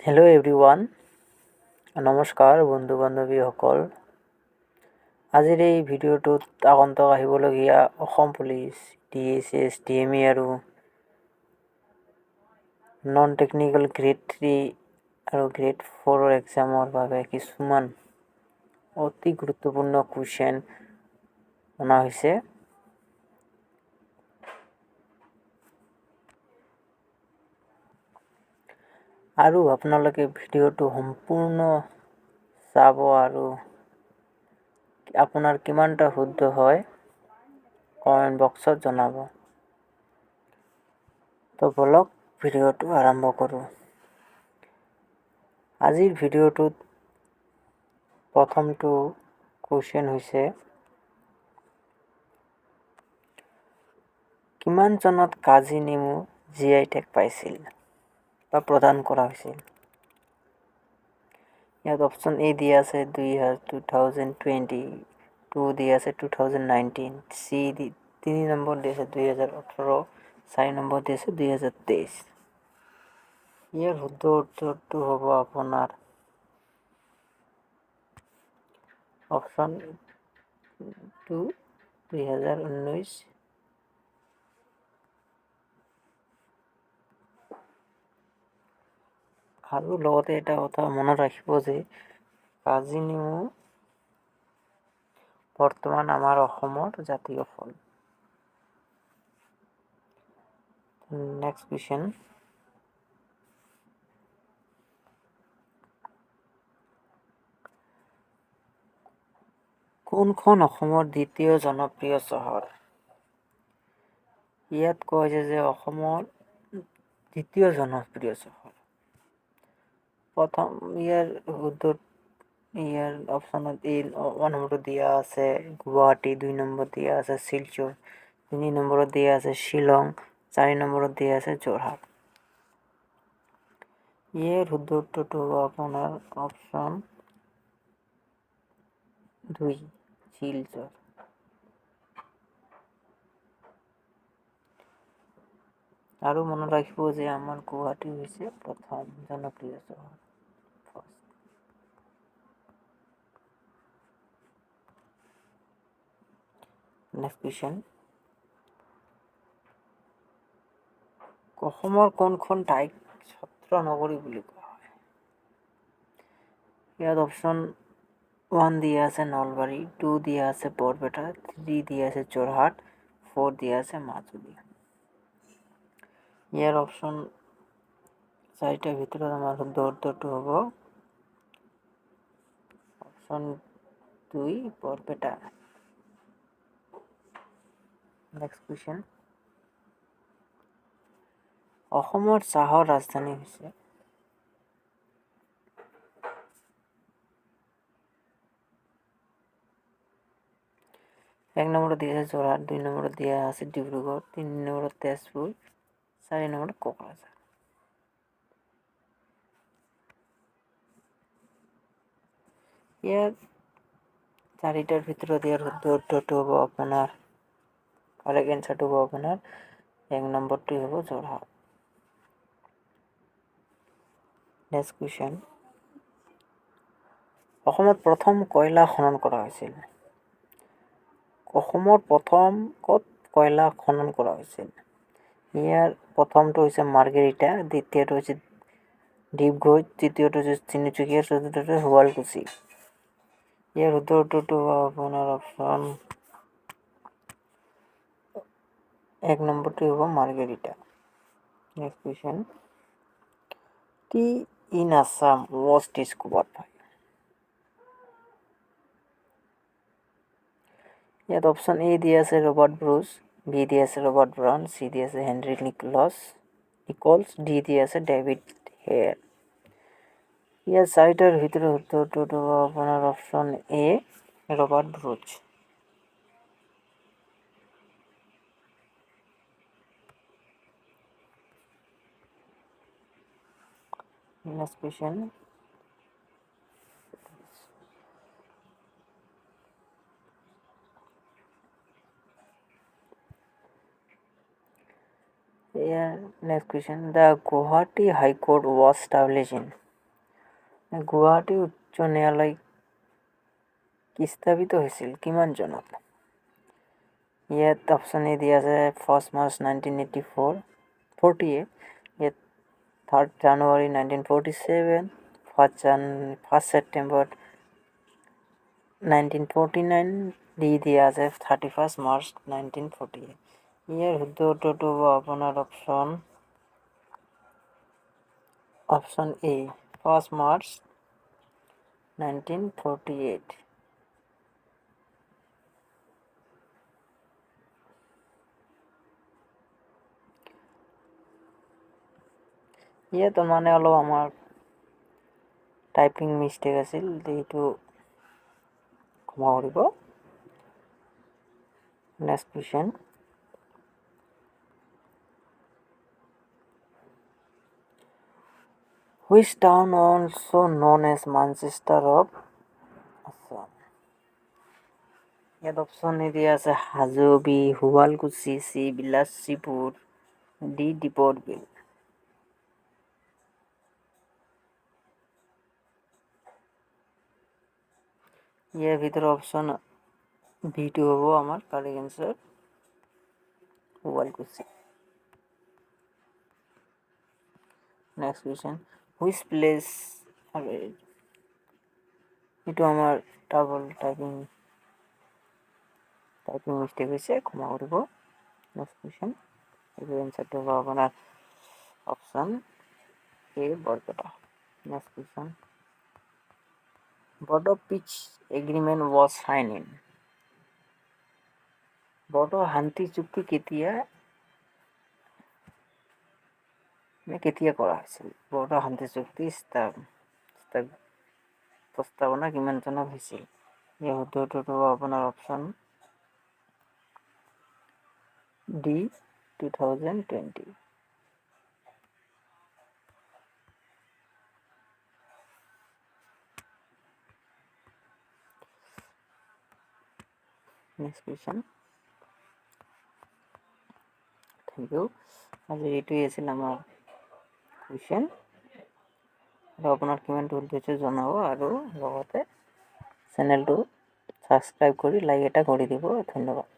Hello' everyone, নমস্কাৰ বন্ধু বান্ধৱীসকল। আজিৰ এই ভিডিঅ'টোত আগন্তুক আহিবলগীয়া অসম পুলিচ, DSS, DME আৰু নন টেকনিকেল গ্ৰেড 3 আৰু গ্ৰেড 4 এক্সামৰ বাবে কিছুমান অতি গুৰুত্বপূৰ্ণ কুৱেশ্যন অনা হৈছে। আৰু আপোনালোকে ভিডিঅ'টো সম্পূৰ্ণ চাব আৰু আপোনাৰ কিমানটা শুদ্ধ হয় কমেণ্ট বক্সত জনাব। তো বলক ভিডিঅ'টো আৰম্ভ কৰোঁ। আজিৰ ভিডিঅ'টোত প্ৰথমটো কুৱেশ্যন হৈছে, কিমান চনত কাজি নেমু GI টেগ পাইছিল বা প্ৰদান কৰা হৈছিল? ইয়াত অপশ্যন এ দিয়া আছে 2020, 2 দিয়া আছে 2019, চি 3 নম্বৰ দিয়া আছে 2018, 4 নম্বৰ দিয়া আছে 2023। ইয়াৰ শুদ্ধ উত্তৰটো হ'ব আপোনাৰ অপশ্যন 2, 2019। আৰু লগতে এটা কথা মনত ৰাখিব যে কাজি নেমু বৰ্তমান আমাৰ অসমৰ জাতীয় ফল। নেক্সট কুৱেশ্যন, কোনখন অসমৰ দ্বিতীয় জনপ্ৰিয় চহৰ? ইয়াত কয় যে অসমৰ দ্বিতীয় জনপ্ৰিয় চহৰ। প্ৰথম ইয়াৰ অপশ্যনত এ 1 নম্বৰত দিয়া আছে গুৱাহাটী, 2 নম্বৰত দিয়া আছে শিলচৰ, 3 নম্বৰত দিয়া আছে শ্বিলং, 4 নম্বৰত দিয়া আছে যোৰহাট। ইয়াৰ শুদ্ধ উত্তৰটো হ'ব আপোনাৰ অপশ্যন 2, শিলচৰ। আৰু মনত ৰাখিব যে আমাৰ গুৱাহাটী হৈছে প্ৰথম জনপ্ৰিয় চহৰ। নেক্সট কুৱেশ্যন, অসমৰ কোনখন ঠাইক সত্ৰ নগৰী বুলি কোৱা হয়? ইয়াত অপশ্যন 1 দিয়া আছে নলবাৰী, 2 দিয়া আছে বৰপেটা, 3 দিয়া আছে যোৰহাট, 4 দিয়া আছে মাজুলী। ইয়াৰ অপশ্যন 4টাৰ ভিতৰত আমাৰ শুদ্ধ উত্তৰটো হ'ব অপশ্যন 2, বৰপেটা। নেক্সট কুৱেশ্যন, অসমৰ চাহৰ ৰাজধানী হৈছে? এক নম্বৰত দিয়া আছে যোৰহাট, 2 নম্বৰত দিয়া আছে ডিব্ৰুগড়, 3 নম্বৰত তেজপুৰ, 4 নম্বৰত কোকৰাঝাৰ। ইয়াৰ 4টাৰ ভিতৰত ইয়াৰ শুদ্ধ উত্তৰটো হ'ব আপোনাৰ কাৰেক্ট এনচাৰটো হ'ব আপোনাৰ 1 নম্বৰটো হ'ব যোৰহাট। নেক্সট কুৱেশ্যন, অসমত প্ৰথম কয়লা খনন কৰা হৈছিল? অসমৰ প্ৰথম ক'ত কয়লা খনন কৰা হৈছিল? ইয়াৰ প্ৰথমটো হৈছে মাৰ্ঘেৰিটা, দ্বিতীয়টো হৈছে ডিগবৈ, তৃতীয়টো হৈছে তিনিচুকীয়া, চতুৰ্থটো শুৱালকুছি। ইয়াৰ শুদ্ধ উত্তৰটো হ'ব আপোনাৰ অপশ্যন 1 নম্বৰটো হ'ব Margherita. Next question, T in Assam was discovered by? ইয়াত অপশ্যন এ দিয়া আছে ৰবাৰ্ট ব্ৰুচ, বি দিয়া আছে ৰবাৰ্ট ব্ৰাউন, চি দিয়া আছে হেনৰি নিকলছ, ডি দিয়া আছে ডেভিড হেয়াৰ। ইয়াৰ 4টাৰ ভিতৰত শুদ্ধ উত্তৰটো হ'ব আপোনাৰ option A, Robert Bruce. Next question, the Guwahati High Court was established in? Guwahati উচ্চ ন্যায়ালয় কি স্থাপিত হৈছিল কিমান চনত? ইয়াত অপশ্যন এ দিয়া আছে 1 March 1948, ইয়াত 3 January 1947, 1 September 1949, ডি দিয়া আছে 31 March 1948। ইয়াৰ শুদ্ধ উত্তৰটো হ'ব আপোনাৰ অপশ্যন এ 1 March 1948। ইয়াত মানে অলপ আমাৰ টাইপিং মিষ্টেক আছিল, এইটো ক্ষমা কৰিব। Next question, which town also known as Manchester of Assam? ইয়াত অপশ্যন দিয়া আছে হাজোবি, শুৱালকুছি, চি বিলাসীপুৰ, ডি দীপৰ বিল। ইয়াৰ ভিতৰত অপশ্যন বিটো হ'ব আমাৰ correct answer, Sualkuchi. Next question, which place, এইটো আমাৰ ডাবল টাইপিং মিষ্টেক হৈছে, ক্ষমা কৰিব। নেক্সট কুৱেশ্যন, এইটো এনসাৰটো হ'ব আপোনাৰ option A Barpeta. Next question, Bodo peace agreement was sign in, Bodo শান্তি চুক্তি কেতিয়া কৰা হৈছিল? বড়ো শান্তি চুক্তি প্ৰস্তাৱনা কিমান চনত হৈছিল? ইয়াৰ উত্তৰটো আপোনাৰ option D 2020। Next question, thank you. আজি এইটোৱেই আছিল আমাৰ কুৱেশ্যন, আৰু আপোনাৰ কিমান ভুল হৈছে জনাব, আৰু লগতে চেনেলটো ছাবস্ক্ৰাইব কৰি লাইক এটা কৰি দিব। ধন্যবাদ।